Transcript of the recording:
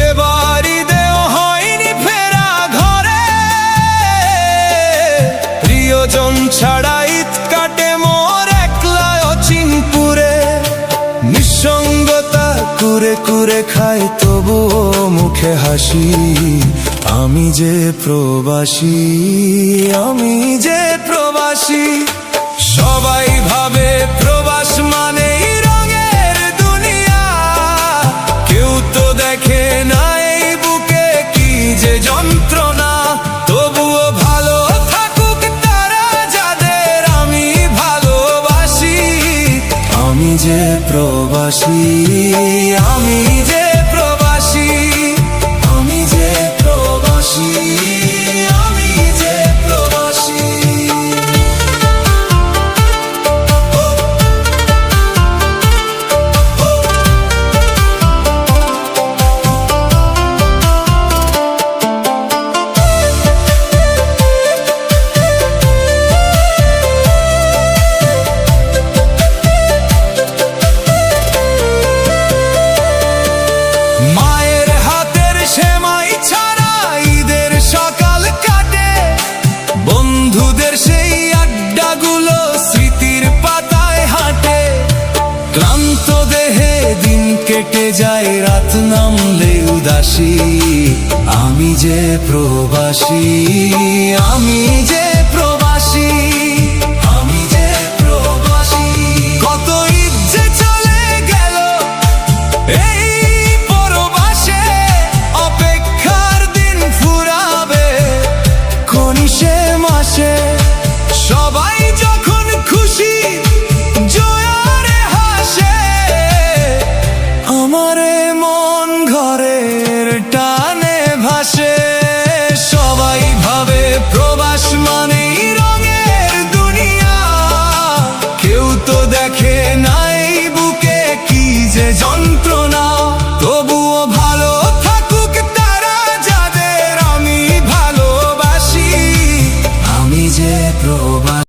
এবারই দেও হয়নি ফেরা ঘরে, প্রিয়জন ছাড়া ঈদ কাটে মোর একলা অচিনপুরে। নিঃসঙ্গতা কুরে কুরে খায় তবুও মুখে হাসি, আমি যে প্রবাসী, আমি যে প্রবাসী। সবাই ভাবে প্রবাস মানেই রঙের দুনিয়া, কেউ তো দেখে না এই বুকে কি যে যন্ত্রণা। তবুও ভালো থাকুক তারা যাদের আমি ভালোবাসি, আমি যে প্রবাসী, আমি যে প্রবাসী, আমি যে প্রবাসী, আমি যে প্রবাসী। মায়ের হাতের সেমাই ছাড়া ঈদের সকাল কাটে, বন্ধুদের সেই আড্ডাগুলো স্মৃতির পাতায় হাঁটে। ক্লান্ত দেহে দিন কেটে যায়, রাত নামলে উদাসী, আমি যে প্রবাসী, আমি যে প্রবাসী, আমি যে প্রবাসী। কত ঈদ যে চলে গেল এই পরবাসে, অপেক্ষার দিন ফুরাবে কোন সে মাসে। সবাই যখন খুশি জয়ারে হাসে, আমার মন ঘরের টানে ভাসে। সবাই ভাবে প্রবাস মানেই রঙের দুনিয়া, কেউ তো দেখে না এই বুকে কি যে যন্ত্রণা। তবুও ভালো থাকুক তারা যাদের আমি ভালোবাসি, আমি যে প্রবাসী।